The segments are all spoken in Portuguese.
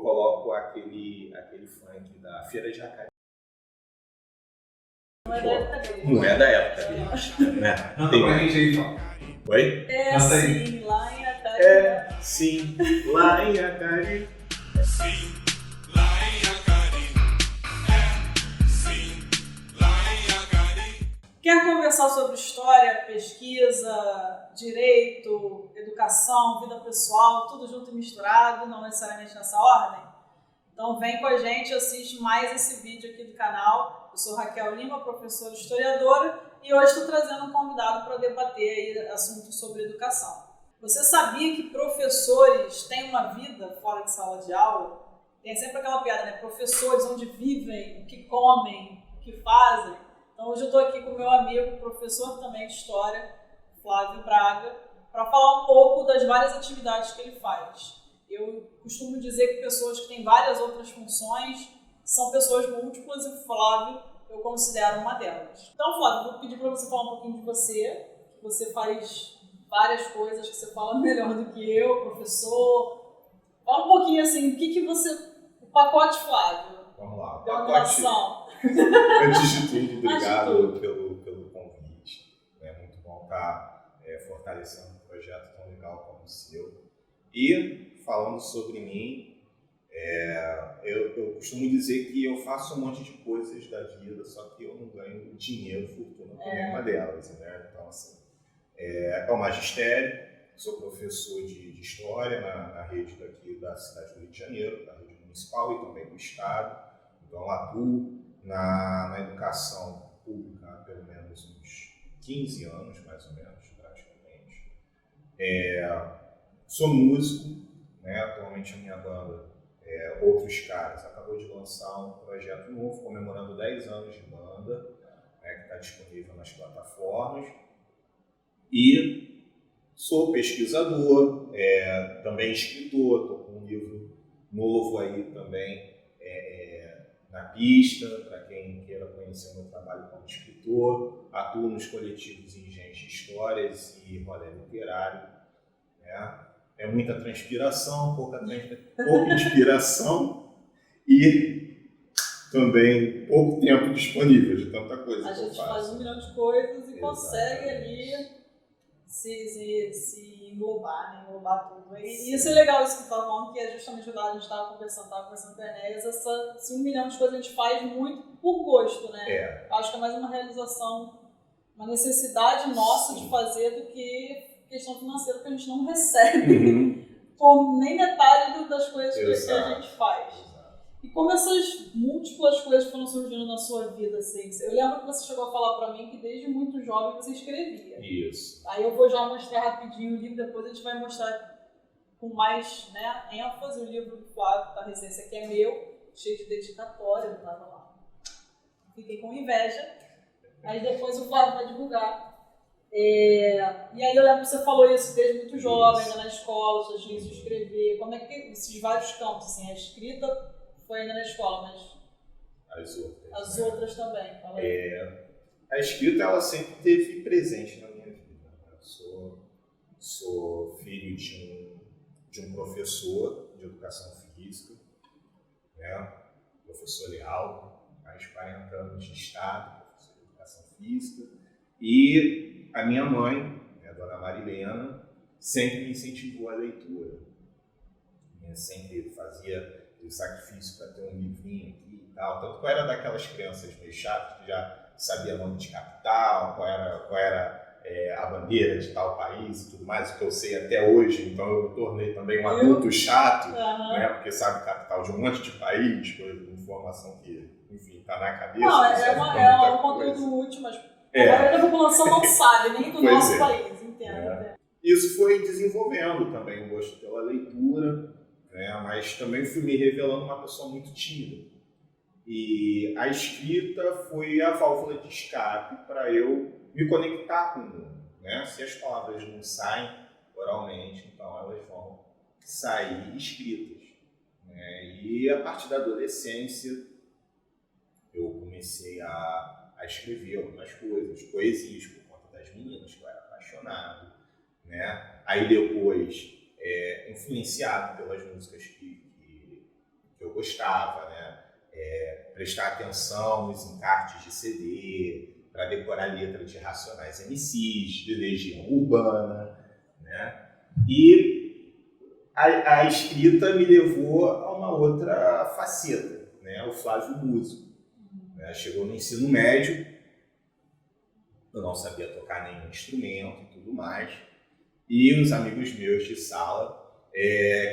coloco aquele funk da Feira de Jacari. Não é da época dele. Não é da época dele. Né? Canta pra gente aí, Fábio. Oi? É Canta aí. sim, lá em Atari. É, sim, lá em Jacari. Quer conversar sobre história, pesquisa, direito, educação, vida pessoal, tudo junto e misturado, não necessariamente nessa ordem? Então vem com a gente e assiste mais esse vídeo aqui do canal. Eu sou Raquel Lima, professora historiadora, e hoje estou trazendo um convidado para debater aí assuntos sobre educação. Você sabia que professores têm uma vida fora de sala de aula? Tem sempre aquela piada, né? Professores onde vivem, o que comem, o que fazem. Então hoje eu estou aqui com o meu amigo, professor também de História, Flávio Braga, para falar um pouco das várias atividades que ele faz. Eu costumo dizer que pessoas que têm várias outras funções são pessoas múltiplas e o Flávio eu considero uma delas. Então, Flávio, vou pedir para você falar um pouquinho de você, que você faz várias coisas que você fala melhor do que eu, professor. Fala um pouquinho assim, o que você... O pacote Flávio. Vamos lá. Dá uma relação. Antes de tudo, obrigado pelo convite. É muito bom estar fortalecendo um projeto tão legal como o seu. E falando sobre mim, eu costumo dizer que eu faço um monte de coisas da vida, só que eu não ganho dinheiro, fortuna com nenhuma delas, né? Então, assim, é o magistério, sou professor de História na rede daqui da cidade do Rio de Janeiro, da rede municipal e também do estado. Então, atuo na educação pública há pelo menos uns 15 anos, mais ou menos, praticamente. Sou músico, né? Atualmente a minha banda, Outros Caras, acabou de lançar um projeto novo, comemorando 10 anos de banda, né, que está disponível nas plataformas. E sou pesquisador, também escritor, estou com um livro novo aí também, na pista, para quem queira conhecer o meu trabalho como escritor. Atuo nos coletivos Engenhos de Histórias e Rolê Literário. Né? É muita transpiração, pouca inspiração e também pouco tempo disponível de tanta coisa A que eu gente faço. faz 1 milhão de coisas e Exatamente. consegue ali se englobar, né? Englobar tudo. E isso é legal, isso que você estava falando, que é justamente o que a gente estava conversando com a Enéas, esse 1 milhão de coisas a gente faz muito por gosto, né? Eu acho que é mais uma realização, uma necessidade nossa de fazer do que questão financeira, que a gente não recebe por nem metade das coisas que a gente faz. E como essas múltiplas coisas foram surgindo na sua vida, assim? Eu lembro que você chegou a falar pra mim que desde muito jovem você escrevia. Isso. Aí eu vou já mostrar rapidinho o livro, depois a gente vai mostrar com mais, né, ênfase o livro do Flávio, da Residência, que é meu, cheio de dedicatória, eu tava lá. Fiquei com inveja. Aí depois o Flávio vai divulgar. E aí eu lembro que você falou isso desde muito jovem, ainda na escola, você tinha isso de escrever. Como é que esses vários campos, assim, a escrita foi ainda na escola, mas as outras também. Fala aí. A escrita, ela sempre esteve presente na minha vida. Eu sou filho de um professor de educação física, né? Professor Leal, mais de 40 anos de estado, professor de educação física. E a minha mãe, a dona Marilena, sempre me incentivou a leitura. Eu sempre fazia o sacrifício para ter um livrinho aqui e tal. Tanto que eu era daquelas crianças meio chatas que já sabia nome de capital, qual era a bandeira de tal país e tudo mais, o que eu sei até hoje. Então eu me tornei também um adulto chato, né? Porque sabe capital de um monte de país, coisa de informação que, enfim, está na cabeça. Não, é um conteúdo útil, mas a maioria da população não sabe, nem do nosso país, entendo. Isso foi desenvolvendo também o gosto pela leitura, né? Mas também fui me revelando uma pessoa muito tímida. E a escrita foi a válvula de escape para eu me conectar com o mundo, né? Se as palavras não saem oralmente, então elas vão sair escritas, né? E a partir da adolescência eu comecei a escrever algumas coisas, poesias por conta das meninas, que eu era apaixonado, né? Aí depois, influenciado pelas músicas que eu gostava, né? Prestar atenção nos encartes de CD, para decorar letra de Racionais MCs, de Legião Urbana, né? E a escrita me levou a uma outra faceta, né? O Flávio músico. Né? Chegou no ensino médio, eu não sabia tocar nenhum instrumento e tudo mais, e os amigos meus de sala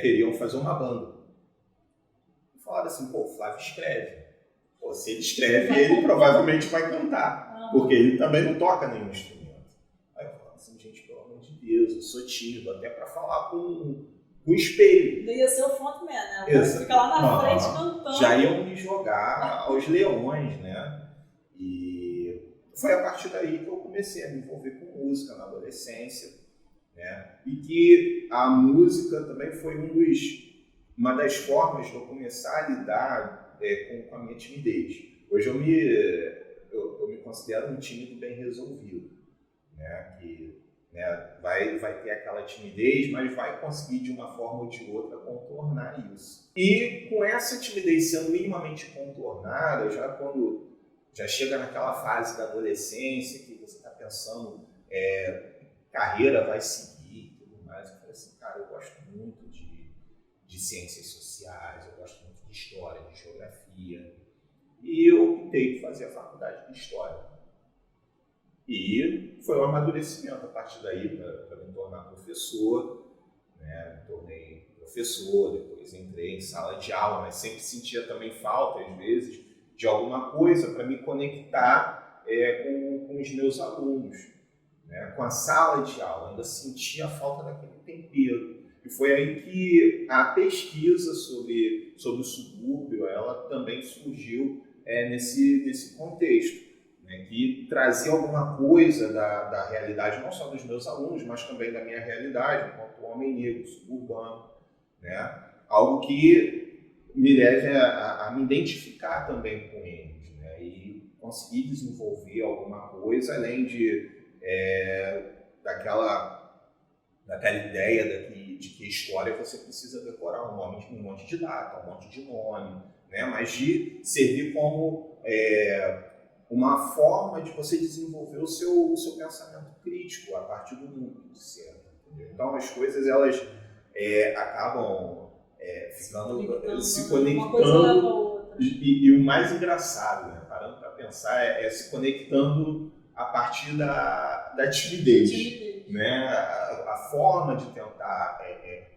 queriam fazer uma banda. E falaram assim, pô, o Flávio escreve. Pô, se ele escreve, ele provavelmente vai cantar, porque ele também não toca nenhum instrumento. Aí eu falava assim, gente, pelo amor de Deus, eu sou tímido, até para falar com o espelho. Ele ia ser o frontman, né? O cara fica lá na frente cantando. Já iam me jogar aos leões, né? E foi a partir daí que eu comecei a me envolver com música na adolescência, né? E que a música também foi uma das formas de eu começar a lidar com a minha timidez. Hoje eu me considero um tímido bem resolvido, né? Que, né, vai ter aquela timidez, mas vai conseguir de uma forma ou de outra contornar isso. E com essa timidez sendo minimamente contornada, quando chega naquela fase da adolescência que você está pensando carreira vai seguir e tudo mais, eu falei assim, cara, eu gosto muito de ciências sociais, eu gosto muito de história, de geografia, e eu optei por fazer a faculdade de história. E foi um amadurecimento a partir daí para me tornar professor, né? Me tornei professor, depois entrei em sala de aula, mas sempre sentia também falta, às vezes, de alguma coisa para me conectar com os meus alunos, né? Com a sala de aula, ainda sentia a falta daquele tempero. E foi aí que a pesquisa sobre o subúrbio, ela também surgiu nesse contexto, né, que trazia alguma coisa da realidade, não só dos meus alunos, mas também da minha realidade, enquanto homem negro, suburbano, né? Algo que me leve a me identificar também com eles, né? E conseguir desenvolver alguma coisa, além daquela ideia de que história você precisa decorar um monte de data, um monte de nome, né? Mas de servir como uma forma de você desenvolver o seu pensamento crítico a partir do mundo de ser. Então as coisas elas acabam se conectando e o mais engraçado, né? Parando para pensar, se conectando a partir da timidez. Né? A forma de tentar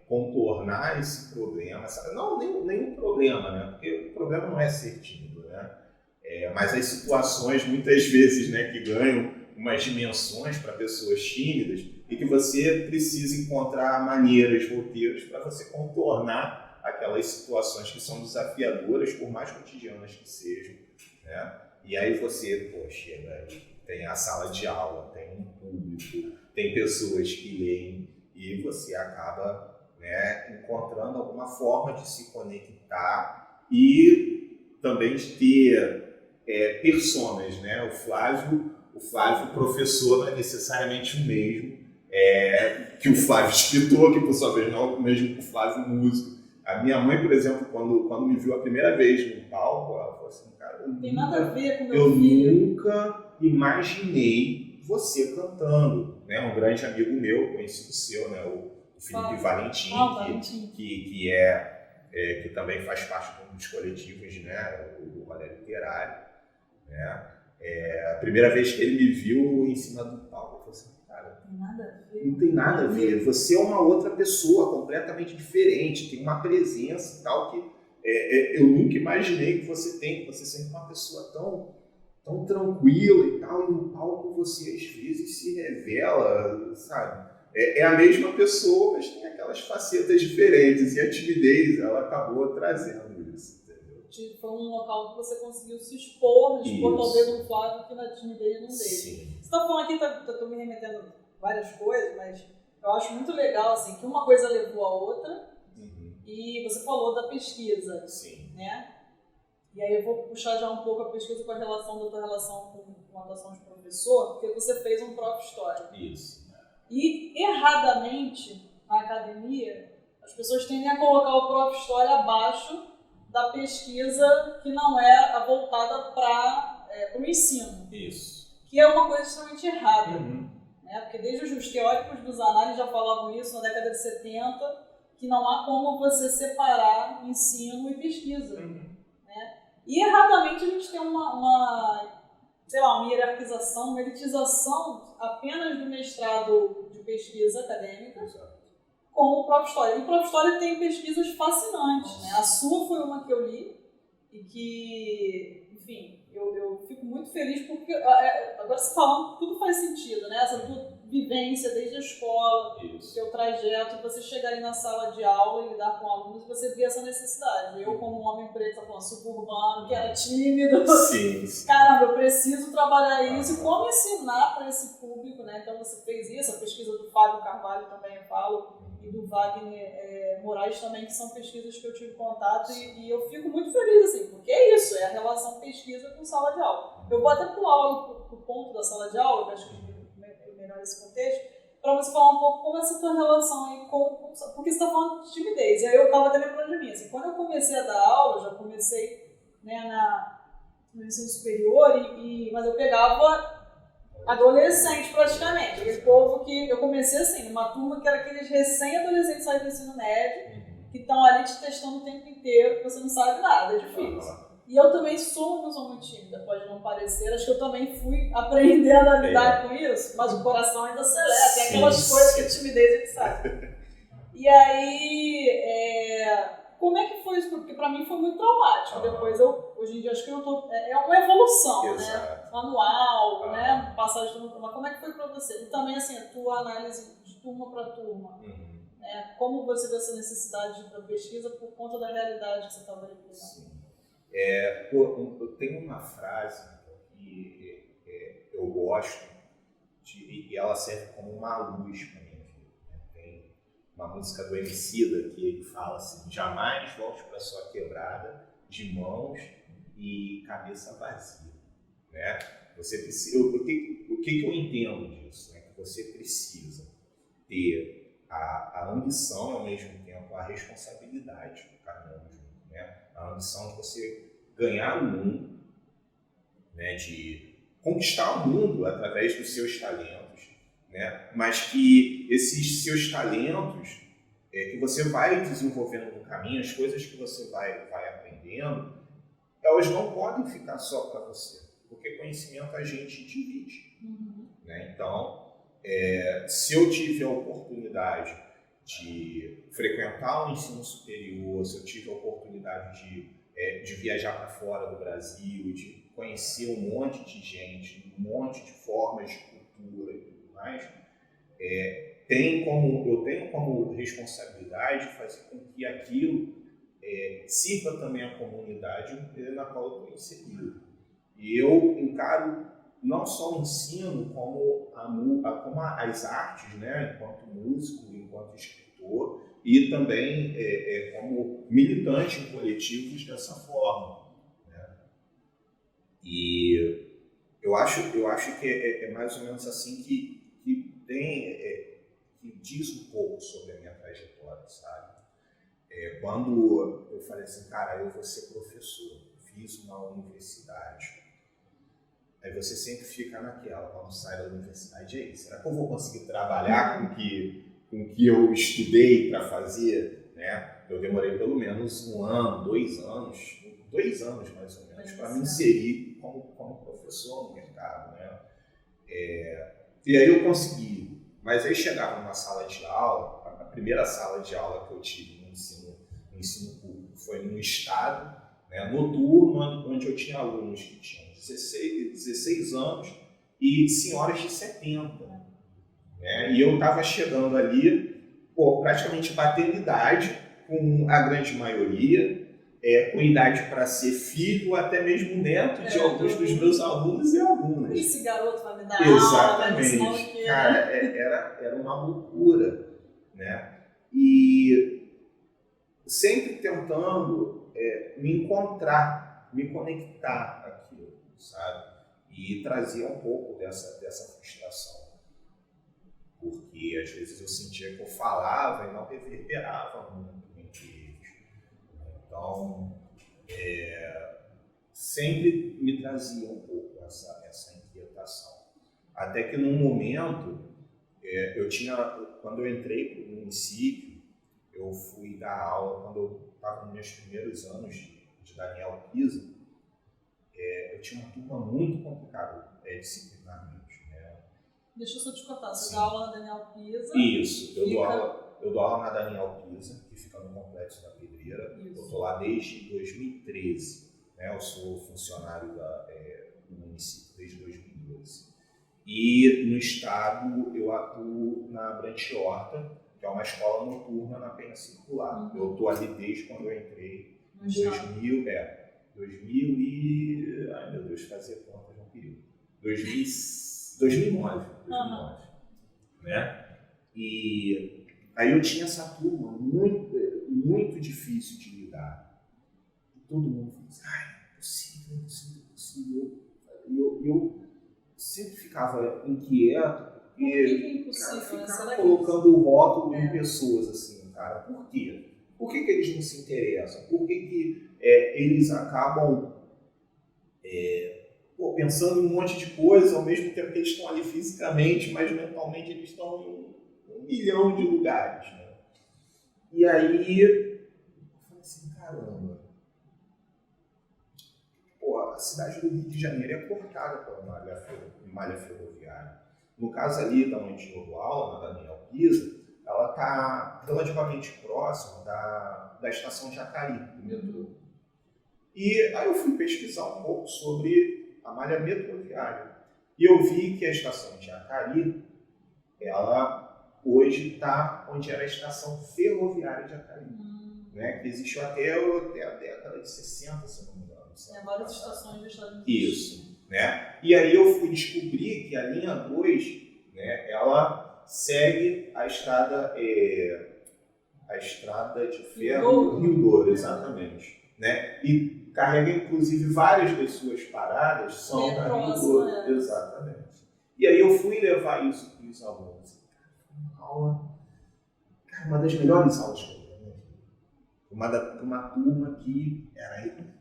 contornar esse problema, sabe? Não nenhum problema, né? Porque o problema não é ser tímido, né? Mas as situações muitas vezes, né, que ganham umas dimensões para pessoas tímidas e que você precisa encontrar maneiras, roteiros para você contornar aquelas situações que são desafiadoras, por mais cotidianas que sejam, né? E aí você, chega, tem a sala de aula, tem um público, tem pessoas que leem e você acaba, né, encontrando alguma forma de se conectar e também de ter personas, né? O Flávio professor não é necessariamente o mesmo que o Flávio escritor, que por sua vez não é o mesmo que o Flávio músico. A minha mãe, por exemplo, quando me viu a primeira vez no palco, ela falou assim, cara, eu nunca imaginei você cantando, né? Um grande amigo meu, conhecido seu, né? O Felipe Valentim, que também faz parte de um dos coletivos, né? O Rolê Literário, né? A primeira vez que ele me viu em cima do palco, eu falei assim, cara, não tem nada a ver. Você é uma outra pessoa completamente diferente, tem uma presença e tal que eu nunca imaginei que você tem. Você sempre uma pessoa tão tranquila e tal, e no palco você às vezes se revela, sabe? É a mesma pessoa, mas tem aquelas facetas diferentes, e a timidez, ela acabou trazendo isso, entendeu? Foi um local que você conseguiu se expor talvez um Flávio que na timidez não teve. Você está falando aqui, estou me remetendo a várias coisas, mas eu acho muito legal assim, que uma coisa levou a outra, e você falou da pesquisa, né? E aí eu vou puxar já um pouco a pesquisa com a relação da tua relação com a atuação de professor, porque você fez um Prof. História. Isso. E, erradamente, na academia, as pessoas tendem a colocar o Prof. História abaixo da pesquisa que não é voltada para o ensino. Isso. Que é uma coisa extremamente errada. Uhum. Né? Porque desde os teóricos dos análises já falavam isso na década de 70, que não há como você separar ensino e pesquisa. Uhum. Né? E erradamente a gente tem uma hierarquização, uma elitização apenas do mestrado de pesquisa acadêmica, Exato. como o próprio História. E o próprio História tem pesquisas fascinantes. Né? A sua foi uma que eu li e que, enfim, eu fico muito feliz porque, agora você falando, tudo faz sentido, né? Essa tua vivência desde a escola, Isso. seu trajeto, você chegar ali na sala de aula e lidar com alunos e você vê essa necessidade. Eu, como um homem preto, tá falando, suburbano, que era tímido, Sim. caramba, eu preciso trabalhar isso e como ensinar para esse público, né? Então você fez isso, a pesquisa do Fábio Carvalho também eu falo, e do Wagner Moraes também, que são pesquisas que eu tive contato e eu fico muito feliz, assim, porque é isso, é a relação pesquisa com sala de aula. Eu vou até pular pro ponto da sala de aula, que acho que é melhor esse contexto, para você falar um pouco como é essa tua relação aí porque você está falando de timidez, e aí eu estava até lembrando de mim, assim, quando eu comecei a dar aula, já comecei, né, no ensino superior, mas eu pegava adolescente praticamente, aquele povo que eu comecei assim, numa turma que era aqueles recém-adolescentes saídos do ensino médio, que estão ali te testando o tempo inteiro, que você não sabe nada, é difícil. E eu também não sou muito tímida, pode não parecer, acho que eu também fui aprendendo a lidar com isso, mas o coração ainda acelera, tem aquelas coisas que a timidez a gente sabe. E aí, como é que foi isso? Porque pra mim foi muito traumático. Depois, hoje em dia, acho que eu tô. É uma evolução, né? Manual, né? Passagem de turma pra turma. Como é que foi pra você? E também, assim, a tua análise de turma pra turma. Né? Como você vê essa necessidade de ir pra pesquisa por conta da realidade que você estava vivendo? Sim. Eu tenho uma frase que eu gosto e ela serve como uma luz para mim. Tem uma música do Emicida que ele fala assim: jamais volte para sua quebrada de mãos e cabeça vazia. Né? Você precisa, o que eu entendo disso? Né? Que você precisa ter a ambição e ao mesmo tempo a responsabilidade do caminho junto, né? A ambição de você ganhar o mundo, né? De conquistar o mundo através dos seus talentos, né? Mas que esses seus talentos que você vai desenvolvendo no caminho, as coisas que você vai aprendendo, elas não podem ficar só para você, porque conhecimento a gente divide. Né? Então, se eu tive a oportunidade de frequentar um ensino superior, se eu tive a oportunidade de viajar para fora do Brasil, de conhecer um monte de gente, um monte de formas de cultura e tudo mais, eu tenho como responsabilidade fazer com que aquilo sirva também à comunidade na qual eu estou inserido. E eu encaro não só o ensino, como as artes, né, enquanto músico, enquanto escritor, e também como militante em coletivos dessa forma. Né? E eu acho que é mais ou menos assim que diz um pouco sobre a minha trajetória, sabe? Quando eu falei assim, cara, eu vou ser professor, fiz uma universidade. Aí você sempre fica naquela, quando sai da universidade, aí, será que eu vou conseguir trabalhar com o que eu estudei para fazer? Né? Eu demorei pelo menos 1 ano, 2 anos, 2 anos mais ou menos, para me inserir como professor no mercado. Né? E aí eu consegui, mas aí chegava numa sala de aula, a primeira sala de aula que eu tive no ensino público foi num estado, né, noturno, onde eu tinha alunos que tinham 16 anos e senhoras de 70. Né? E eu estava chegando ali, praticamente batendo idade, com a grande maioria, com idade para ser filho, até mesmo neto de alguns dos meus alunos e alunas. Esse garoto vai me dar aula, vai me ensinar o quê? Cara, era uma loucura. Né? E sempre tentando me encontrar, me conectar àquilo, sabe? E trazia um pouco dessa frustração. Porque às vezes eu sentia que eu falava e não reverberava muito entre eles. Então, sempre me trazia um pouco essa inquietação. Até que num momento, quando eu entrei para o município, eu fui dar aula, quando eu estava nos meus primeiros anos de Daniel Pisa, eu tinha uma turma muito complicada disciplinarmente. Né? Deixa eu só te contar, você dá aula na Daniel Pisa? Isso, eu dou aula na Daniel Pisa, que fica no Complexo da Pedreira. Isso. Eu estou lá desde 2013. Né? Eu sou funcionário do município desde 2012. E no estado eu atuo na Brant Horta, que é uma escola noturna na Penha Circular. Eu estou ali desde quando eu entrei em 2000 e... Ai meu Deus, fazer conta de um período. 2009. Né? E aí eu tinha essa turma muito difícil de lidar. E todo mundo falou assim, não é possível. E eu sempre ficava inquieto, porque ficava colocando o rótulo em pessoas assim, cara, por quê? Por que eles não se interessam? Por que eles acabam pensando em um monte de coisa, ao mesmo tempo que eles estão ali fisicamente, mas mentalmente eles estão em 1 milhão de lugares, né? E aí eu falei assim, caramba, a cidade do Rio de Janeiro é cortada pela malha ferroviária. No caso ali, da onde eu dou aula, na Daniel Pisa, ela está relativamente próxima da estação de Jacari, do metrô. E aí eu fui pesquisar um pouco sobre a malha metroviária. E eu vi que a estação de Jacari, ela hoje está onde era a estação ferroviária de Jacari. Né, que existiu até a década de 60, se não me engano. Várias estações deixaram de existir. Isso. Né? E aí eu fui descobrir que a linha 2, né, ela segue a estrada de ferro Rio Douro, exatamente. Né? E carrega, inclusive, várias das suas paradas são da Rio Douro. Exatamente. E aí eu fui levar isso para os alunos. Uma das melhores aulas que eu uma turma que era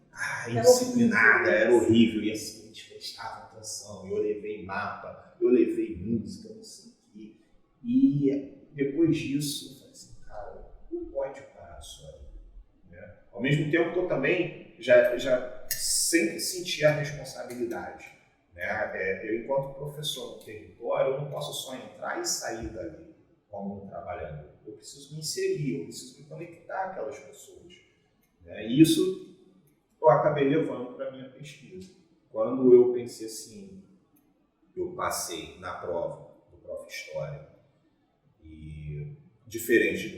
indisciplinada, era horrível, e assim, a gente prestava atenção, eu levei mapa, eu levei música, não sei o quê. E depois disso, eu falei assim, cara, não pode parar só aí. Né? Ao mesmo tempo que eu também já sempre senti a responsabilidade. Né? Eu, enquanto professor no território, eu não posso só entrar e sair dali como um trabalhador. Eu preciso me inserir, eu preciso me conectar com aquelas pessoas. Né? E isso eu acabei levando para a minha pesquisa. Quando eu pensei assim, eu passei na prova do Prof. História, e diferente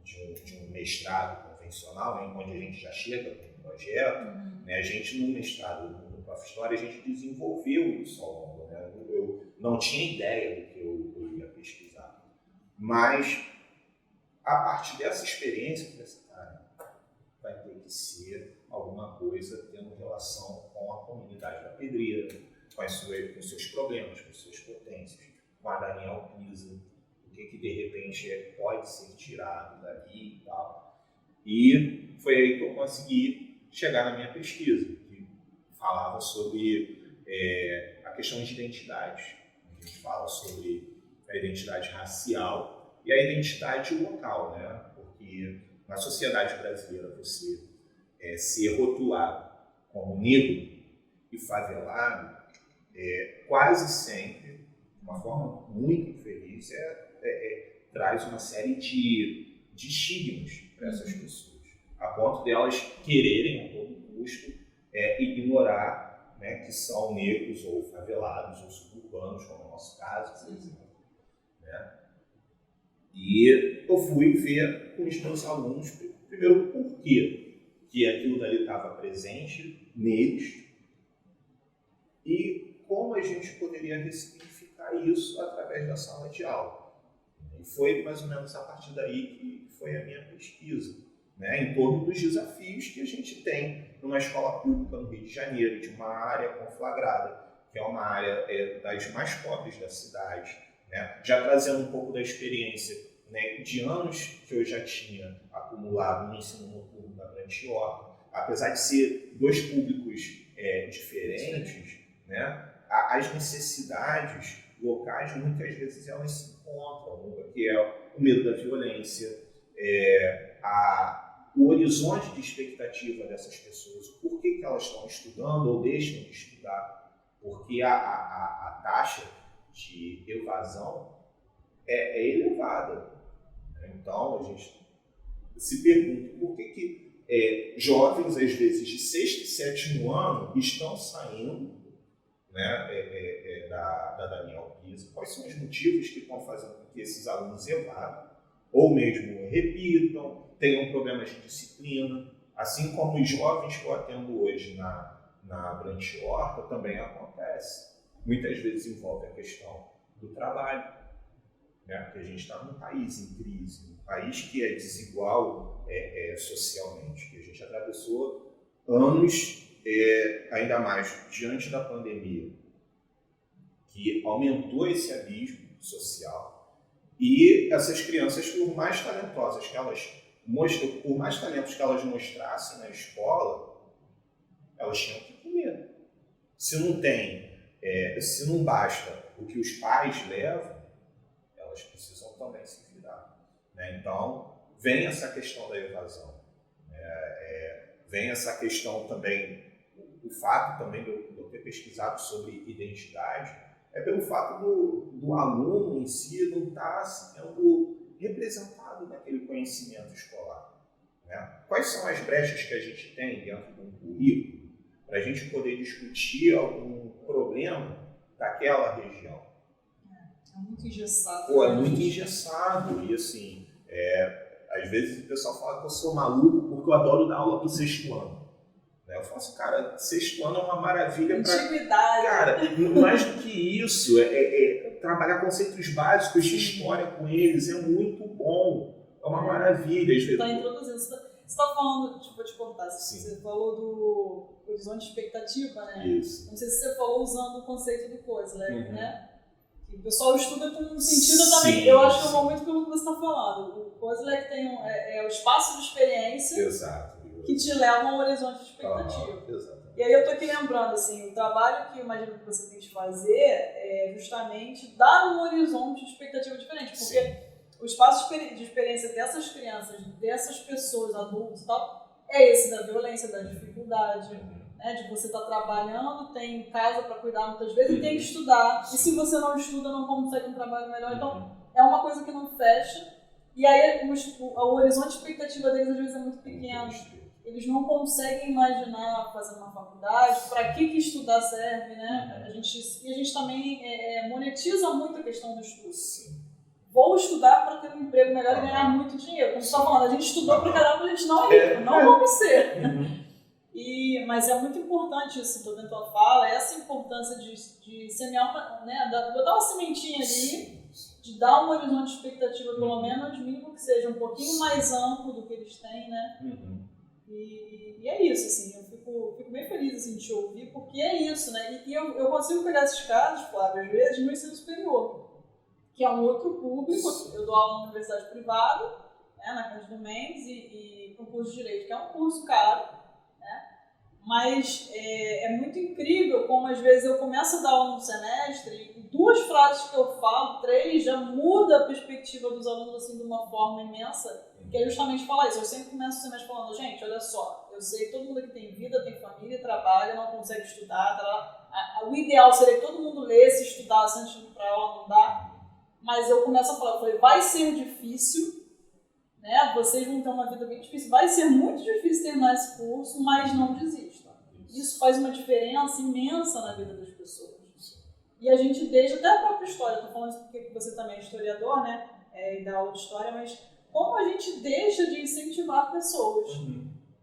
de um mestrado convencional, né, onde a gente já chega com um projeto, né, a gente no mestrado do Prof. História, a gente desenvolveu isso ao longo. Né? Eu não tinha ideia do que eu ia pesquisar. Mas, a partir dessa experiência, vai ter que ser alguma coisa tendo relação com a comunidade da Pedreira, com os seus problemas, com as suas potências, com a Daniel Pisa, o que de repente pode ser tirado dali e tal. E foi aí que eu consegui chegar na minha pesquisa, que falava sobre a questão de identidade. A gente fala sobre a identidade racial e a identidade local, né? Porque na sociedade brasileira você ser rotulado como negro e favelado quase sempre, de uma forma muito infeliz, traz uma série de estigmas para essas pessoas, a ponto de elas quererem a todo custo ignorar, né, que são negros ou favelados ou suburbanos, como é o nosso caso, por exemplo. Né? E eu fui ver com os meus alunos, primeiro, por quê que aquilo dali estava presente neles e como a gente poderia ressignificar isso através da sala de aula. E foi mais ou menos a partir daí que foi a minha pesquisa, né, em torno dos desafios que a gente tem numa escola pública no Rio de Janeiro, de uma área conflagrada, que é uma área das mais pobres da cidade, né, já trazendo um pouco da experiência, né, de anos que eu já tinha acumulado no ensino noturno da Brant Horta, apesar de ser dois públicos diferentes, né, as necessidades locais muitas vezes elas se encontram, que é o medo da violência, o horizonte de expectativa dessas pessoas, por que elas estão estudando ou deixam de estudar, porque a taxa de evasão é elevada. Então, a gente se pergunta por que jovens, às vezes, de 6º e 7º ano, estão saindo, né, da Daniel Pisa. Quais são os motivos que estão fazendo com que esses alunos evadam, ou mesmo repitam, tenham problemas de disciplina, assim como os jovens que eu atendo hoje na Brant Horta também acontece. Muitas vezes envolve a questão do trabalho, né? Porque a gente está num país em crise, um país que é desigual socialmente, que a gente atravessou anos, ainda mais diante da pandemia, que aumentou esse abismo social. E essas crianças, por mais talentosas que elas por mais talentos que elas mostrassem na escola, elas tinham que comer. Se não tem, se não basta o que os pais levam, elas precisam também se virar, né? Então, vem essa questão da evasão, vem essa questão também, o fato também de eu ter pesquisado sobre identidade, pelo fato do aluno em si não estar sendo representado naquele conhecimento escolar, né? Quais são as brechas que a gente tem dentro de um currículo para a gente poder discutir algum problema daquela região? É muito engessado. É muito engessado. E assim, às vezes o pessoal fala que eu sou maluco porque eu adoro dar aula para o 6º ano. Eu falo assim, cara, 6º ano é uma maravilha para... Antiguidade. Cara, mais do que isso, trabalhar conceitos básicos de história com eles é muito bom. É uma maravilha. Está introduzindo. Você está falando, vou te contar, você falou do horizonte de expectativa, né? Isso. Não sei se você falou usando o conceito do Kozler, né? Que o pessoal estuda com um sentido também. Eu acho que eu vou muito pelo que você está falando. O Kozler tem o espaço de experiência. Exato. Que te leva a um horizonte de expectativa. E aí eu tô aqui lembrando, assim, o trabalho que eu imagino que você tem que fazer é justamente dar um horizonte de expectativa diferente, porque o espaço de experiência dessas crianças, dessas pessoas, adultos e tal, é esse da violência, da dificuldade, né, de você estar trabalhando, tem casa para cuidar muitas vezes e tem que estudar. E se você não estuda, não consegue um trabalho melhor. Então, é uma coisa que não fecha. E aí o horizonte de expectativa deles às vezes é muito pequeno. Eles não conseguem imaginar fazer uma faculdade, para que estudar serve, né? A gente também monetiza muito a questão do estudo. Vou estudar para ter um emprego melhor e ganhar muito dinheiro. Como você está falando, a gente estudou para caramba, a gente não é rico, não vamos ser. Mas é muito importante isso, estou dentro da tua fala, essa importância de semear, né? Botar uma sementinha ali, de dar um horizonte de expectativa, pelo menos, mínimo que seja um pouquinho mais amplo do que eles têm, né? E é isso, assim, eu fico bem feliz assim, de te ouvir, porque é isso, né? E eu consigo pegar esses casos, Flávio, às vezes, no ensino superior, que é um outro público. Eu dou aula na universidade privada, né, na Cândido Mendes, e no curso de Direito, que é um curso caro, né? Mas é muito incrível como, às vezes, eu começo a dar aula no semestre e 2 frases que eu falo, 3, já muda a perspectiva dos alunos assim, de uma forma imensa. Que é justamente falar isso. Eu sempre começo o semestre falando, gente, olha só, eu sei que todo mundo aqui tem vida, tem família, trabalha, não consegue estudar, o ideal seria que todo mundo lesse, estudasse antes de ir para aula, não dá. Mas eu começo a falar, eu falei, vai ser difícil, né? Vocês vão ter uma vida bem difícil, vai ser muito difícil terminar esse curso, mas não desista. Isso faz uma diferença imensa na vida das pessoas. E a gente deixa, até a própria história, estou falando isso porque você também é historiador, né? E dá aula de história, mas como a gente deixa de incentivar pessoas.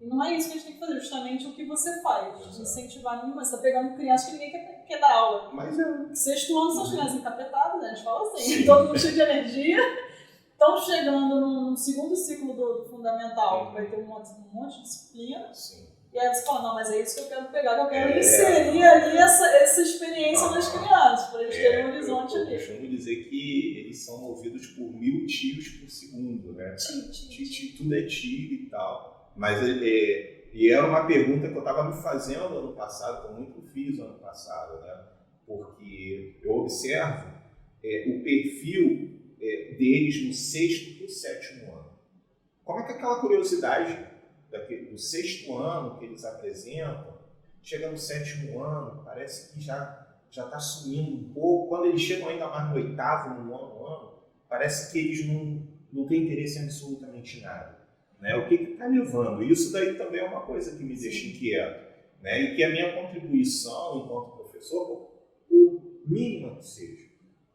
E não é isso que a gente tem que fazer, justamente o que você faz. Incentivar nenhuma. Você está pegando crianças que ninguém quer dar aula. Mas 6º ano são as crianças encapetadas, né? A gente fala assim, todo mundo cheio de energia. Estão chegando no 2º ciclo do fundamental, que vai ter um monte de disciplina. E aí você fala, não, mas é isso que eu quero pegar, que eu quero inserir ali essa experiência nas crianças, para eles terem um horizonte ali. Eu costumo dizer que eles são movidos por 1000 tiros por segundo, né? Tudo é tiro e tal. Mas E era uma pergunta que eu estava me fazendo ano passado, que eu muito fiz ano passado, né? Porque eu observo o perfil deles no 6º para o 7º ano. Como é que aquela curiosidade do 6º ano que eles apresentam, chega no 7º ano, parece que já está sumindo um pouco. Quando eles chegam ainda mais no 8º, no 9º ano, parece que eles não têm interesse em absolutamente nada. Né? O que está levando? Isso daí também é uma coisa que me deixa inquieto. Né? E que a minha contribuição enquanto professor, por mínima que seja,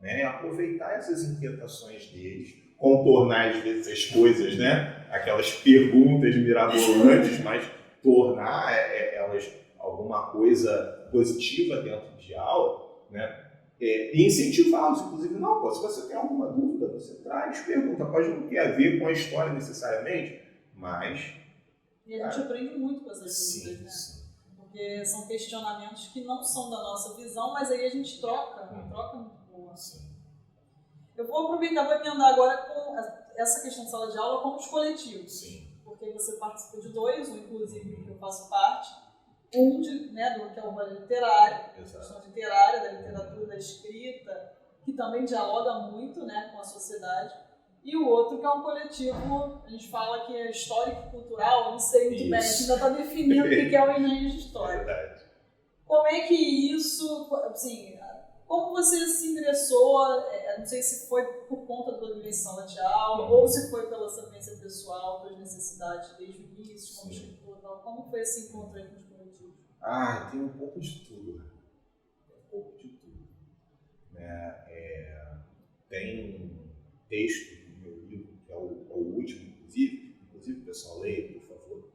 né? Aproveitar essas inquietações deles, contornar às vezes as coisas, né? Aquelas perguntas mirabolantes, mas tornar elas alguma coisa positiva dentro de aula, né? E incentivá-los, inclusive, não, pô, se você tem alguma dúvida, você traz, pergunta, pode não ter a ver com a história necessariamente, mas... E a gente aprende muito com essas dúvidas, né? Sim. Porque são questionamentos que não são da nossa visão, mas aí a gente troca, uma troca muito boa. Sim. Eu vou aproveitar para emendar agora com essa questão de sala de aula com os coletivos. Sim. Porque você participa de 2, um inclusive que eu faço parte, um do que é o rolê literário, a questão literária, da literatura, da escrita, que também dialoga muito, né, com a sociedade, e o outro que é um coletivo, a gente fala que é histórico e cultural, eu não sei muito bem, a gente ainda está definindo o que é o engenho de história. Verdade. Como é que isso, assim, como você se ingressou, não sei se foi por conta da vivência em sala de aula, ou se foi pela sapiência pessoal, pelas necessidades desde o início, como escritor e tal, como foi esse encontro aí com os coletivos? Tem um pouco de tudo. Tem um texto no meu livro, que é o último, inclusive o pessoal leia, por favor.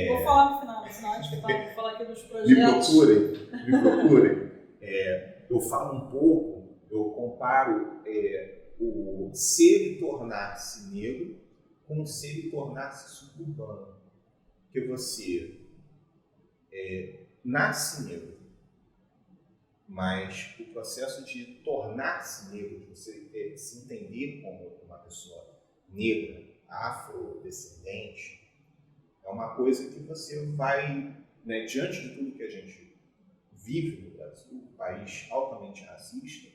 Vou falar no final, senão a gente vai falar aqui dos projetos. Me procurem. Eu falo um pouco, eu comparo o ser e tornar-se negro com o ser e tornar-se suburbano. Porque você nasce negro, mas o processo de tornar-se negro, de você se entender como uma pessoa negra, afrodescendente, é uma coisa que você vai, né, diante de tudo que a gente vive no Brasil, um país altamente racista,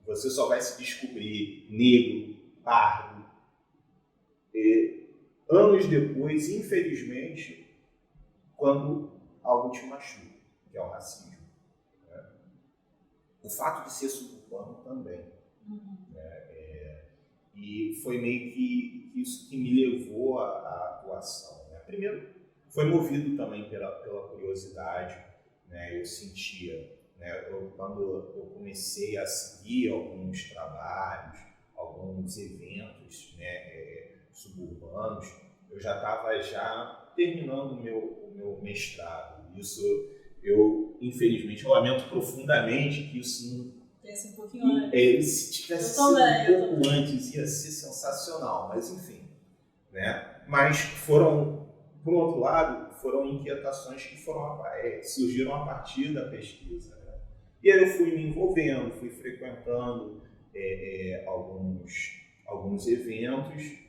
você só vai se descobrir negro, pardo, anos depois, infelizmente, quando algo te machuca, que é o racismo. Né? O fato de ser suburbano também. E foi meio que isso que me levou à atuação. Né? Primeiro, foi movido também pela curiosidade. Né? Eu sentia, né? Quando eu comecei a seguir alguns trabalhos, alguns eventos, né, suburbanos, eu já estava terminando o meu mestrado. Isso, infelizmente, eu lamento profundamente que isso não... Pensa um pouquinho antes. Se tivesse sido um pouco antes, ia ser sensacional, mas enfim. Né? Mas por outro lado, foram inquietações que surgiram a partir da pesquisa. Né? E aí eu fui me envolvendo, fui frequentando alguns eventos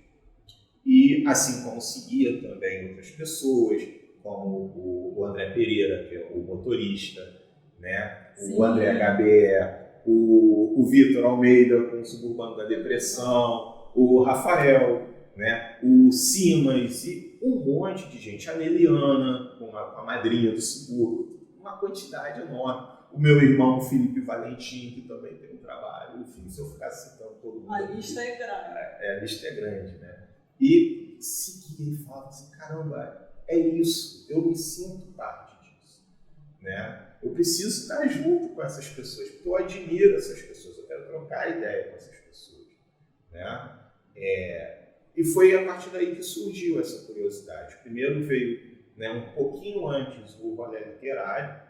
e, assim como seguia também outras pessoas, como o André Pereira, que é o motorista, né? O André Gaber, o Vitor Almeida com o Suburbano da Depressão, o Rafael, né? O Simas e um monte de gente, a Neliana com a madrinha do subúrbio, uma quantidade enorme. O meu irmão Felipe Valentim, que também tem um trabalho, enfim, se eu ficar citando todo mundo. A lista é grande. A lista é grande, né? E seguia e falava assim, caramba, é isso, eu me sinto parte disso, né? Eu preciso estar junto com essas pessoas, porque eu admiro essas pessoas, eu quero trocar ideia com essas pessoas, né? E foi a partir daí que surgiu essa curiosidade. Primeiro veio, né, um pouquinho antes o rolê literário,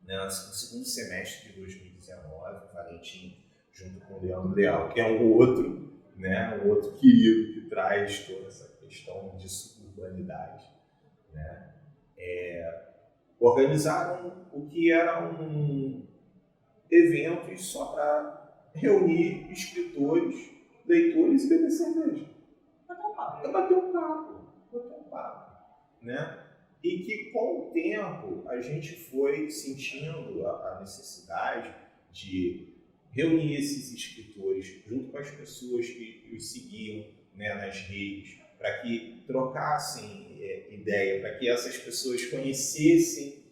né, no segundo semestre de 2019, o Valentim, junto com o Leandro Leal, que é um outro querido que traz toda essa questão de suburbanidade, né? Organizaram o que eram eventos só para reunir escritores, leitores e beber cerveja. Bater um papo, né? e que com o tempo a gente foi sentindo a necessidade de reunir esses escritores junto com as pessoas que os seguiam, né, nas redes, para que trocassem ideia, para que essas pessoas conhecessem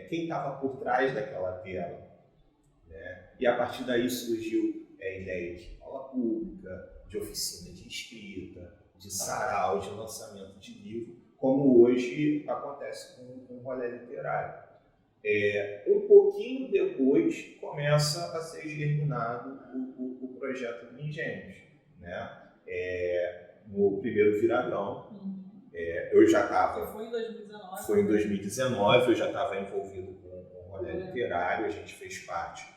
quem estava por trás daquela tela, né? E a partir daí surgiu a ideia de aula pública, de oficina de escrita, de sarau, de lançamento de livro, como hoje acontece com o rolê literário. Um pouquinho depois começa a ser germinado o projeto do Ingênios, né? No primeiro viradão, eu já estava... Foi em 2019. Foi em 2019, eu já estava envolvido com o rolê literário, a gente fez parte.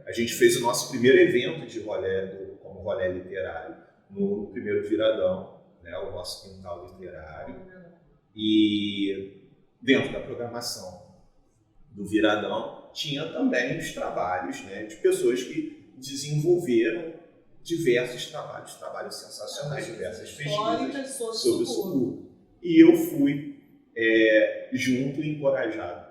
A gente fez o nosso primeiro evento de rolê, como rolê literário, no primeiro viradão, né? O nosso quintal literário. E dentro da programação do viradão tinha também os trabalhos, né, de pessoas que desenvolveram diversos trabalhos sensacionais, diversas pesquisas sobre o subúrbio. E eu fui junto e encorajado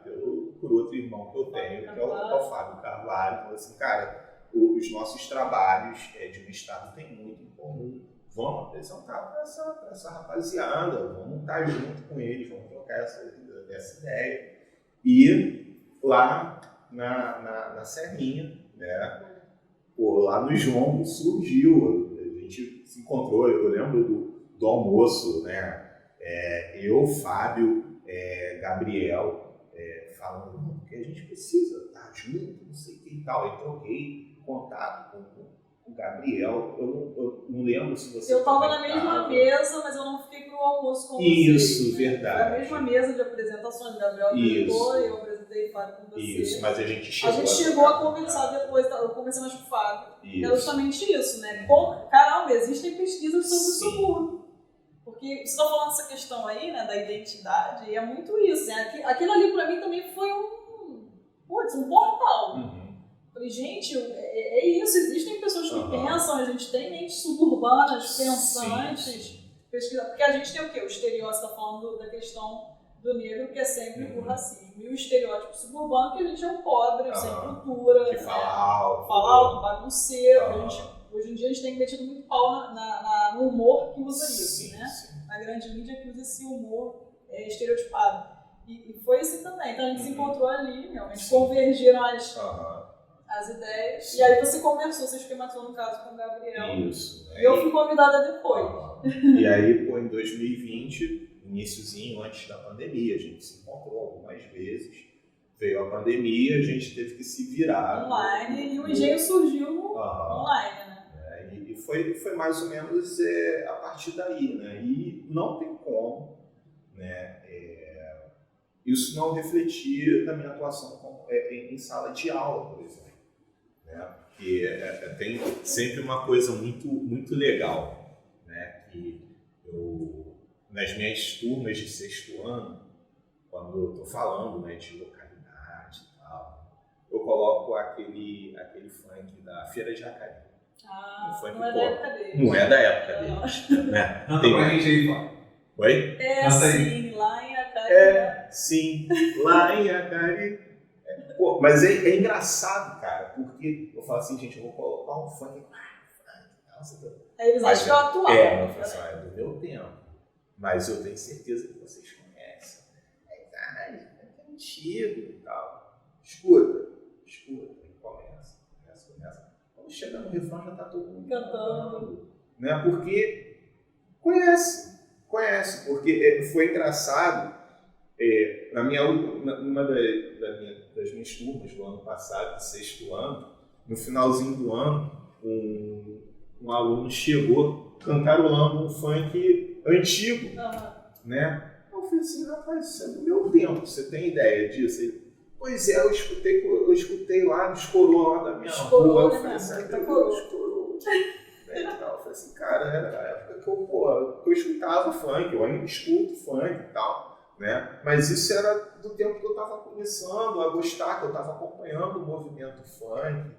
por outro irmão que eu tenho, que é o Fábio Carvalho. Falou assim, cara, os nossos trabalhos de mestrado têm muito em comum. Vamos apresentar para essa rapaziada, vamos estar junto com eles, vamos trocar essa ideia. E lá na Serrinha, né, lá no João surgiu, a gente se encontrou, eu lembro do almoço, né, eu, Fábio, Gabriel, falando, porque a gente precisa estar junto, não sei o que e tal. E troquei contato com o Gabriel, eu não lembro se você... Eu estava na mesma mesa, mas eu não fiquei pro almoço com vocês. Isso, né? verdade. Foi a mesma mesa de apresentações, o Gabriel apresentou e eu apresentei o Fábio com você. Isso, mas a gente chegou a conversar depois, eu conversei mais com o Fábio. É justamente isso, né? Caramba, existem pesquisas sobre o subúrbio. Porque você está falando dessa questão aí, né, da identidade, e é muito isso. Né? Aquilo ali para mim também foi um portal. Falei, gente, é isso, existem pessoas que pensam, a gente tem mentes suburbanas, pensantes, pesquisa, porque a gente tem o quê? O estereótipo, está falando da questão do negro, que é sempre o racismo, e o estereótipo suburbano, que a gente é um pobre, sem cultura, que fala alto, bagunceiro, que a gente, hoje em dia a gente tem metido muito pau no humor que usa isso, né? Na grande mídia que usa esse humor estereotipado. E foi isso também, então a gente se encontrou ali, realmente convergiram as ideias. E aí você conversou, você esquematizou no caso com o Gabriel. Isso. E eu fui convidada depois. E aí, em 2020, iniciozinho, antes da pandemia, a gente se encontrou algumas vezes. Veio a pandemia, a gente teve que se virar. Online, e o engenho surgiu online, né? E foi mais ou menos a partir daí, né? E não tem como, né, isso não refletir na minha atuação em sala de aula, por exemplo. Porque tem sempre uma coisa muito, muito legal, né? Que eu, nas minhas turmas de sexto ano, quando eu estou falando, né, de localidade e tal, eu coloco aquele funk da Feira de Jacari. Não é da época deles. Não é da época deles. Né? Tem pra gente aí, Fábio. Oi? Sim, lá em Jacari. Sim, lá em Jacari. Mas é engraçado, cara, porque eu falo assim, gente, eu vou colocar um funk. Aí eles acham que eu atual. Eu falo assim, é do meu tempo. Mas eu tenho certeza que vocês conhecem. É antigo e tal. Escuta. Começa. Quando chega no refrão já tá todo mundo cantando. Né? Porque conhece. Porque foi engraçado. Numa das minhas turmas do ano passado, do sexto ano, no finalzinho do ano, um aluno chegou cantarolando um funk antigo, né? Eu falei assim, rapaz, isso é do meu tempo, você tem ideia disso? Ele, pois é, eu escutei lá nos coroas lá da minha rua. Eu falei assim, escorou. Eu falei assim, cara, era a época que eu escutava funk, eu ainda escuto funk e tal. Né? Mas isso era do tempo que eu estava começando a gostar, que eu estava acompanhando o movimento funk,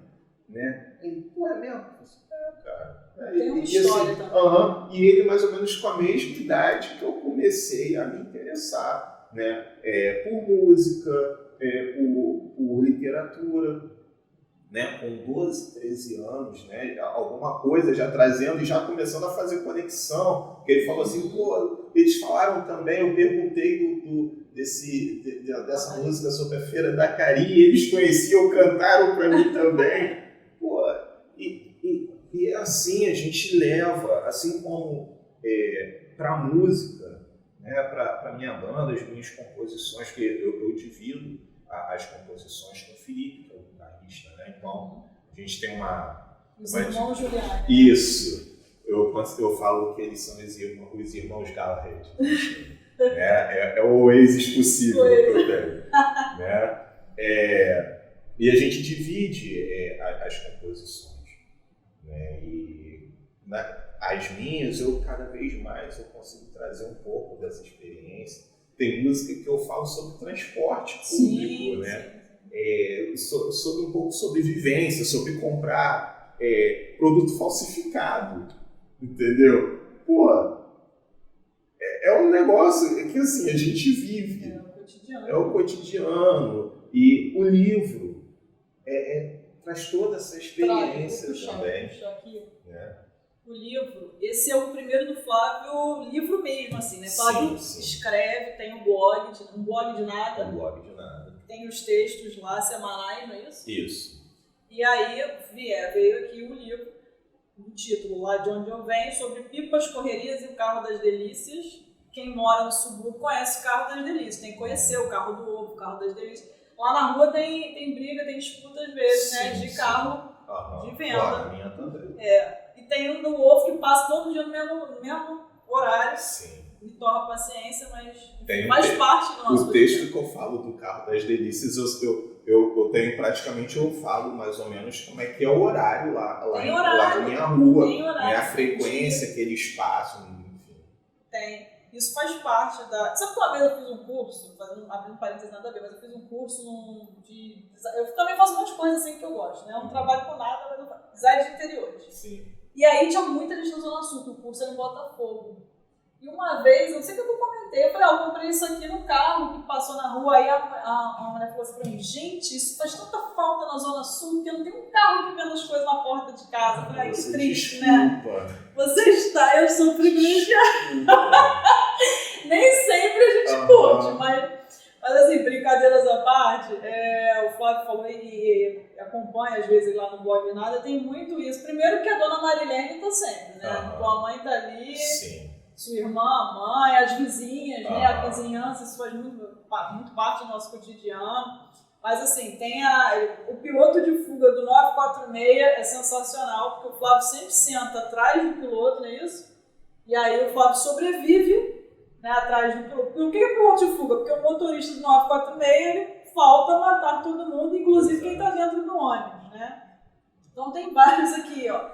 né? Ele, pô, é mesmo? Cara. Tem uma história também. E ele mais ou menos com a mesma idade que eu comecei a me interessar interessar, né? Por música, por literatura, né? Com 12, 13 anos, né? Alguma coisa já trazendo e já começando a fazer conexão. Que ele falou assim, pô, eles falaram também, eu perguntei dessa música sobre a Feira da Cari, eles conheciam, cantaram para mim também. Pô, e é assim, a gente leva, assim como para a música, né, para a minha banda, as minhas composições, que eu divido as composições com o Felipe, que é o guitarrista, né? Então, a gente tem Os irmãos Julián. Isso. Eu falo que eles são os irmãos Galahad. É o oasis possível que eu tenho. Né? E a gente divide as composições. Né? E as minhas, cada vez mais eu consigo trazer um pouco dessa experiência. Tem música que eu falo sobre transporte público, sim, né? Sobre um pouco sobre vivência, sobre comprar produto falsificado, entendeu? Pô, é um negócio que assim, a gente vive. É o cotidiano. E o livro traz toda essa experiência também. Né? O livro, esse é o primeiro do Flávio, livro mesmo, assim, né? Flávio escreve, tem um blog de nada. Um blog de nada. Tem os textos lá semanais, não é isso? Isso. E aí veio aqui o livro, o título lá de onde eu venho, sobre pipas, correrias e o carro das delícias. Quem mora no subúrbio conhece o carro das delícias, tem que conhecer o carro do ovo, o carro das delícias. Lá na rua tem briga, tem disputa às vezes, né? De carro de venda. Claro, a minha também. E tem um do ovo que passa todo dia no mesmo horário. Sim. Me torna a paciência, mas faz parte do nosso. O texto que eu falo do carro das delícias, eu tenho praticamente, eu falo mais ou menos como é que é o horário lá na minha rua. Tem horário. Né, a frequência que eles passam, enfim. Tem. Isso faz parte da... Sabe que uma vez eu fiz um curso, abrindo parênteses nada a ver, mas eu fiz um curso eu também faço um monte de coisa assim que eu gosto, né? Eu não trabalho com nada, mas eu faço design de interiores. Sim. E aí tinha muita gente na Zona Sul, que o curso era em Botafogo. E uma vez, não sei o que eu comentei, eu falei, eu comprei isso aqui no carro que passou na rua, aí a mulher falou assim pra mim, gente, isso faz tanta falta na Zona Sul, porque não tem um carro que venda as coisas na porta de casa. Eu falei, ai, que triste, desculpa. Né? Eu sou privilegiada. Nem sempre a gente curte, mas assim, brincadeiras à parte, o Flávio falou e acompanha às vezes lá no blog Nada, tem muito isso. Primeiro que a dona Marilene tá sempre, né? Tua mãe tá ali, sua irmã, a mãe, as vizinhas, né? A vizinhança, isso faz muito parte do nosso cotidiano. Mas assim, tem o piloto de fuga do 946 é sensacional, porque o Flávio sempre senta atrás do piloto, não é isso? E aí o Flávio sobrevive, né, atrás do piloto. Por que é piloto de fuga? Porque o motorista do 946, ele falta matar todo mundo, inclusive quem está dentro do ônibus, né? Então tem vários aqui, ó.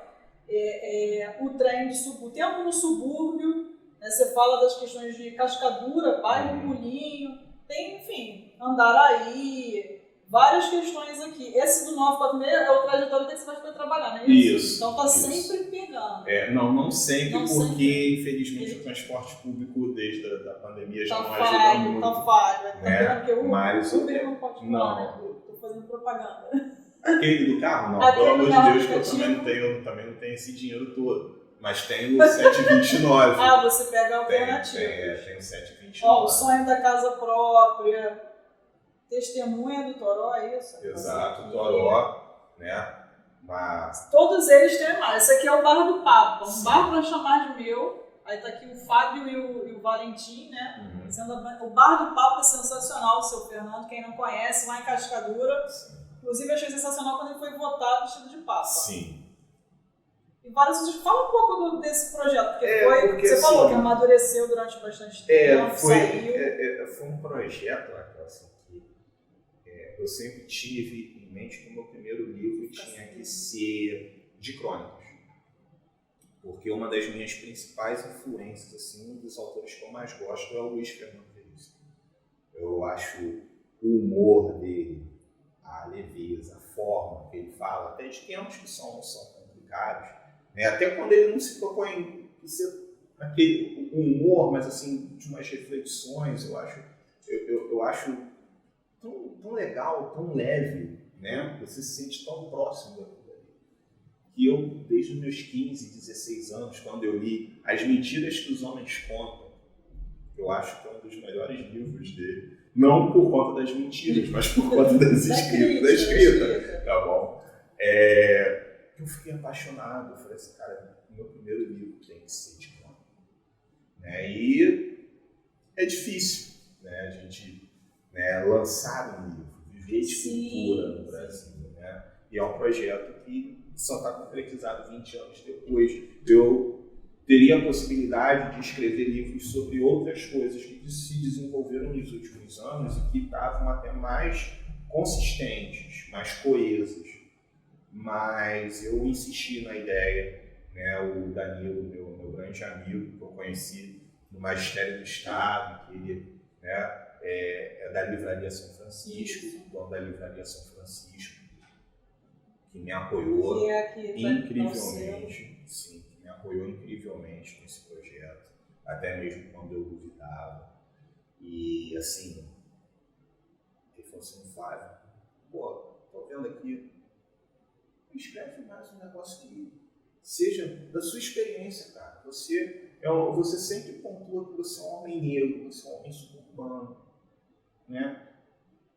O trem de subúrbio, tempo no subúrbio, né, você fala das questões de Cascadura, bairro Pulinho, tem, enfim, Andaraí, várias questões aqui. Esse do 946 é o trajetório que você vai trabalhar, né? Isso. Então tá sempre pegando. Não sempre, porque infelizmente o transporte público desde a pandemia já não ajuda muito. Tá falho. Né? Porque mas o Uber não pode falar, né? Tô fazendo propaganda. Aquele do carro? Não, pelo amor de Deus, que eu também não tenho esse dinheiro todo. Mas tem o 729. Você pega a alternativa. Tem o 729. O sonho da casa própria. Testemunha do Toró, é isso? Exato, Toró, né? Mas... Todos eles têm mais. Esse aqui é o Bar do Papa, um bar para chamar de meu. Aí tá aqui o Fábio e o Valentim, né? O Bar do Papa é sensacional, o seu Fernando, quem não conhece, lá em Cascadura. Sim. Inclusive, achei sensacional quando ele foi votado vestido de Papa. Sim. E vários outros. Fala um pouco desse projeto, porque você falou que amadureceu durante bastante tempo, saiu. Foi um projeto, assim, que eu sempre tive em mente que o meu primeiro livro tinha que ser de crônicas. Porque uma das minhas principais influências, assim, um dos autores que eu mais gosto é o Luiz Fernando Veríssimo. Eu acho o humor dele, a leveza, a forma que ele fala, até de temas que são complicados, né? Até quando ele não se propõe em ser aquele humor, mas assim, de umas reflexões, eu acho tão legal, tão leve, né? Você se sente tão próximo daquilo ali. E eu, desde os meus 15, 16 anos, quando eu li As Mentiras que os Homens Contam, eu acho que é um dos melhores livros dele, não por conta das mentiras, mas por conta da escrita, tá bom? Eu fiquei apaixonado, eu falei assim, cara, o meu primeiro livro tem que ser de conta. E é difícil, né, a gente, né, lançar um livro, viver de cultura no Brasil, né? E é um projeto que só está concretizado 20 anos depois. Eu teria a possibilidade de escrever livros sobre outras coisas que se desenvolveram nos últimos anos e que estavam até mais consistentes, mais coesas. Mas eu insisti na ideia, né? O Danilo, meu grande amigo, que eu conheci no Magistério do Estado, que ele, né, é da Livraria São Francisco, dono da Livraria São Francisco, que me apoiou incrivelmente, sim, que me apoiou incrivelmente nesse projeto, até mesmo quando eu duvidava. E assim, ele falou assim, Flávio, pô, tô vendo aqui, escreve mais um negócio que seja da sua experiência, cara. Você sempre pontua que você é um homem negro, você é um homem suburbano, né?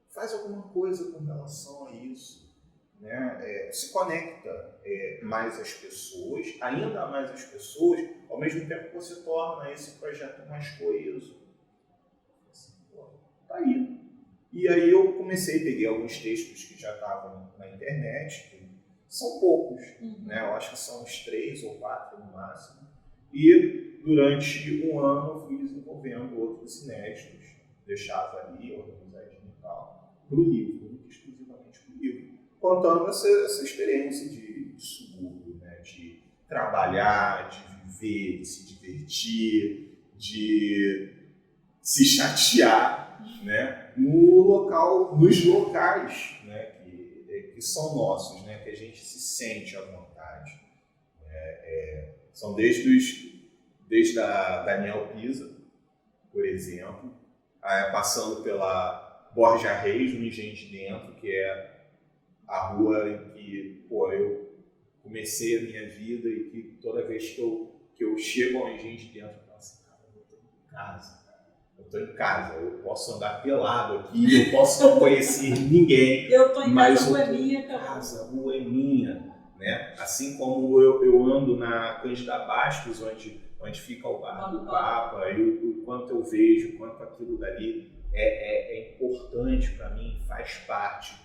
Faz alguma coisa com relação a isso, né? Se conecta mais as pessoas, ainda mais as pessoas, ao mesmo tempo que você torna esse projeto mais coeso. Assim, pô, tá aí. E aí eu peguei alguns textos que já estavam na internet, que são poucos, né? Eu acho que são uns 3 ou 4 no máximo. E durante um ano eu fui desenvolvendo outros inéditos, deixava ali, organizadinho e tal, para o livro, muito exclusivamente para o livro. Contando essa experiência de subúrbio, né? De trabalhar, de viver, de se divertir, de se chatear, né? Nos locais, né? Que são nossos, né? Que a gente se sente à vontade. São desde a Daniel Pisa, por exemplo, passando pela Borja Reis, no Engenho de Dentro, que é a rua em que eu comecei a minha vida e que toda vez que eu chego ao Engenho de Dentro, eu falo assim, cara, eu estou em casa. Eu estou em casa, eu posso andar pelado aqui, eu posso não conhecer ninguém. Eu estou em casa, rua é minha, casa, rua é minha, né? Assim como eu ando na Cândida Bastos, onde fica o Bar do Papa, e o quanto eu vejo, o quanto aquilo dali é importante para mim, faz parte.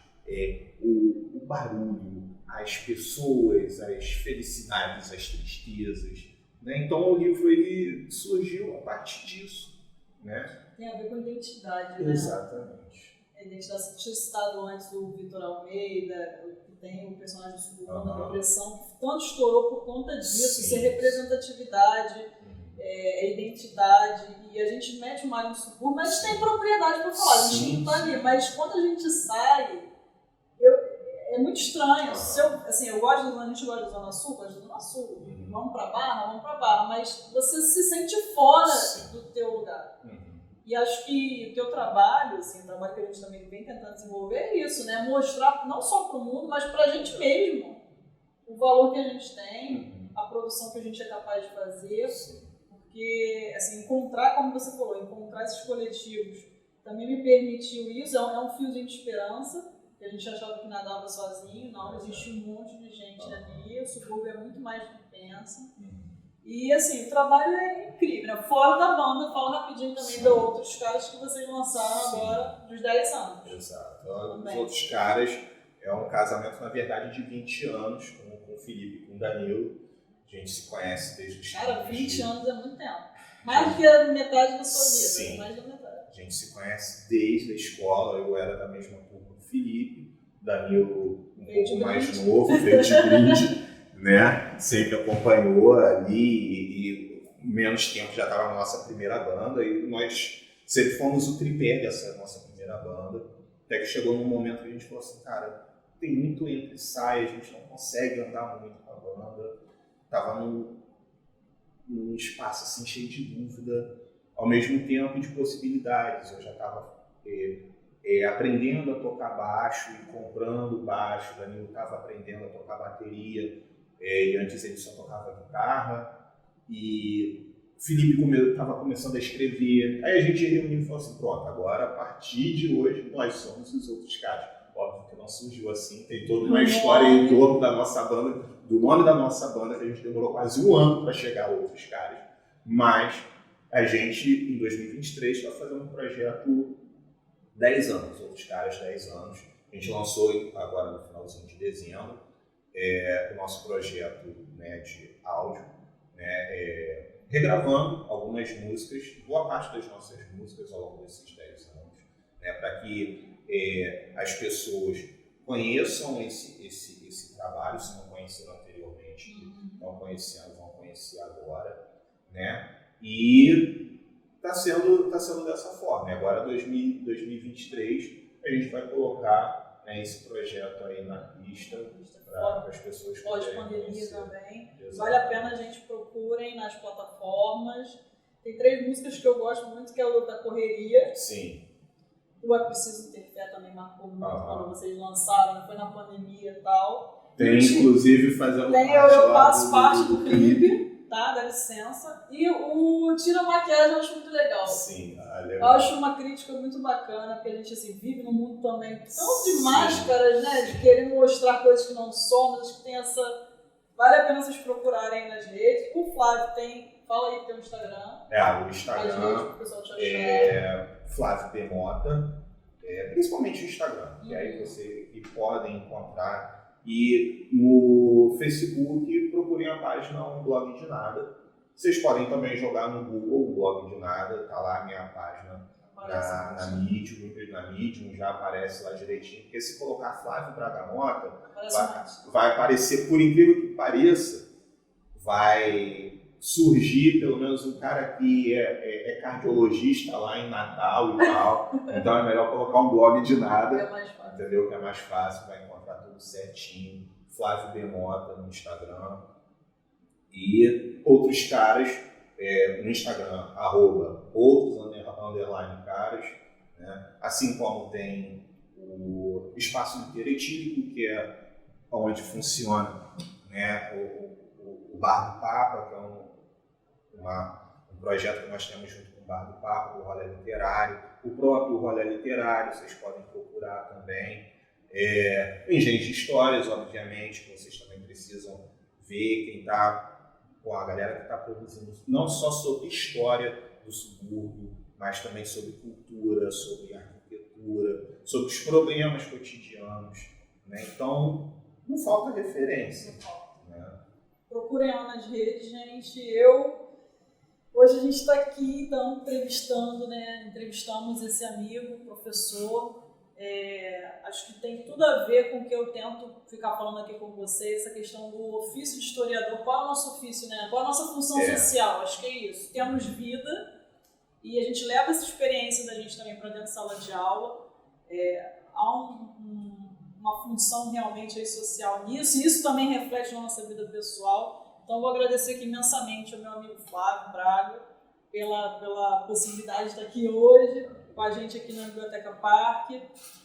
O barulho, as pessoas, as felicidades, as tristezas, né? Então o livro ele surgiu a partir disso. Né? Tem a ver com identidade, né? Exatamente. A identidade, você tinha citado antes o Vitor Almeida, que tem o personagem do suburbano da depressão, que tanto estourou por conta disso, ser representatividade, identidade, e a gente mete mais no subúrbio, mas tem propriedade para falar, a gente não está ali, mas quando a gente sai, é muito estranho. A gente gosta de Zona Sul, gosta de Zona Sul. Vamos pra Barra, mas você se sente fora do teu lugar. E acho que o teu trabalho, assim, o trabalho que a gente também vem tentando desenvolver é isso, né? Mostrar não só para o mundo, mas para a gente mesmo o valor que a gente tem, a produção que a gente é capaz de fazer. Porque, assim, como você falou, encontrar esses coletivos também me permitiu isso, é um fiozinho de esperança. Que a gente achava que nadava sozinho, não, existe um monte de gente ali, o subúrbio é muito mais do que pensa. E assim, o trabalho é incrível, né? Fora da banda, falo rapidinho também de outros caras que vocês lançaram agora, dos 10 anos. Exato. Os outros caras, é um casamento, na verdade, de 20 anos com o Felipe e com o Danilo. A gente se conhece desde os 15 Cara, 20 anos é muito tempo. Mais do que a metade da sua vida. Sim. Mais da metade. A gente se conhece desde a escola, eu era da mesma turma do Felipe, Danilo um pouco mais novo, veio de brinde, né? Sempre acompanhou ali e menos tempo já estava na nossa primeira banda e nós sempre fomos o tripé dessa nossa primeira banda, até que chegou num momento que a gente falou assim, cara, tem muito entra e sai, a gente não consegue andar muito com a banda, tava num espaço assim cheio de dúvida, ao mesmo tempo de possibilidades. Eu já estava aprendendo a tocar baixo e comprando baixo. O Danilo estava aprendendo a tocar bateria, e antes ele só tocava guitarra. E o Felipe estava começando a escrever. Aí a gente reuniu e falou assim, pronto, agora a partir de hoje nós somos os outros caras. Óbvio que não surgiu assim, tem toda uma história em torno da nossa banda, do nome da nossa banda, que a gente demorou quase um ano para chegar a outros caras. Mas a gente, em 2023, está fazendo um projeto 10 anos, outros caras 10 anos. A gente lançou agora no finalzinho de dezembro o nosso projeto, né, de áudio, né, regravando algumas músicas, boa parte das nossas músicas ao longo desses 10 anos, né, para que as pessoas conheçam esse trabalho, se não conheceram anteriormente, estão conhecendo, vão conhecer agora, né? E está sendo dessa forma. Agora, 2023, a gente vai colocar, né, esse projeto aí na pista para as pessoas poderem pós-pandemia também. Exatamente. Vale a pena a gente procurem nas plataformas. Tem 3 músicas que eu gosto muito, que é o da Correria. Sim. O É Preciso Ter Fé também marcou muito quando vocês lançaram, foi na pandemia e tal. Tem, inclusive, fazendo parte eu faço parte do clipe, tá? Dá licença. E o Tira a Maquiagem eu acho muito legal. Sim, legal. Eu acho uma crítica muito bacana, porque a gente assim, vive num mundo também tão de máscaras, né? De querer mostrar coisas que não somos, acho que tem essa... Vale a pena vocês procurarem nas redes. O Flávio tem... Fala aí que tem o Instagram. O Instagram Flávio Demota, principalmente o Instagram, que aí você podem encontrar. E no Facebook, procurem a página Um Blog de Nada. Vocês podem também jogar no Google Um Blog de Nada, tá lá a minha página na Medium, já aparece lá direitinho. Porque se colocar Flávio Bragamota, vai aparecer, por incrível que pareça, vai surgir pelo menos um cara que é cardiologista lá em Natal e tal. Então é melhor colocar Um Blog de Nada, entendeu? Que é mais fácil, vai encontrar tudo certinho. Flávio Demota no Instagram. E outros caras no Instagram, @outros_caras, né? Assim como tem o Espaço Liteiro Etílico, que é onde funciona, né, o Bar do Papa, que é um projeto que nós temos junto com o Bar do Papa, o Rolê Literário. O próprio Rolê Literário, vocês podem procurar também. Tem gente de histórias, obviamente, que vocês também precisam ver, quem está com a galera que está produzindo, não só sobre história do subúrbio, mas também sobre cultura, sobre arquitetura, sobre os problemas cotidianos, né? Então, não falta referência. Né? Procurem lá nas redes, gente. Hoje a gente está aqui entrevistando, né? Entrevistamos esse amigo, professor. Acho que tem tudo a ver com o que eu tento ficar falando aqui com vocês, essa questão do ofício de historiador. Qual é o nosso ofício, né? Qual é a nossa função social? Acho que é isso. Temos vida e a gente leva essa experiência da gente também para dentro da sala de aula. Há uma função realmente aí social nisso, e isso também reflete na nossa vida pessoal. Então, vou agradecer aqui imensamente ao meu amigo Flávio Braga pela possibilidade de estar aqui hoje com a gente aqui na Biblioteca Parque.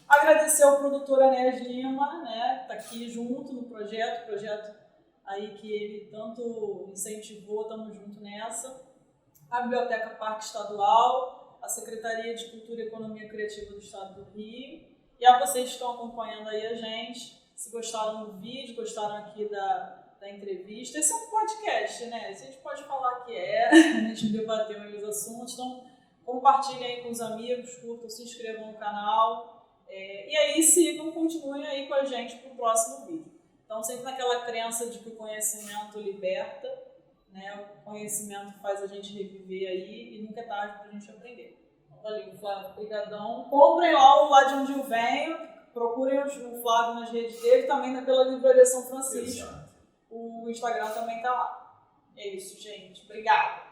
Agradecer ao produtor Anés Lima, né, que está aqui junto no projeto aí que ele tanto incentivou, estamos juntos nessa. A Biblioteca Parque Estadual, a Secretaria de Cultura e Economia Criativa do Estado do Rio, e a vocês que estão acompanhando aí a gente. Se gostaram do vídeo, gostaram aqui da entrevista. Esse é um podcast, né? A gente pode falar que a gente debateu aí os assuntos, então compartilhem aí com os amigos, curtam, se inscrevam no canal, e aí sigam, continuem aí com a gente para o próximo vídeo. Então, sempre naquela crença de que o conhecimento liberta, né? O conhecimento faz a gente reviver aí e nunca é tarde para a gente aprender. Então, valeu, Flávio, brigadão. Comprem lá de onde eu venho, procurem o Flávio nas redes dele, também pela Livraria São Francisco. Exato. O Instagram também tá lá. É isso, gente. Obrigada.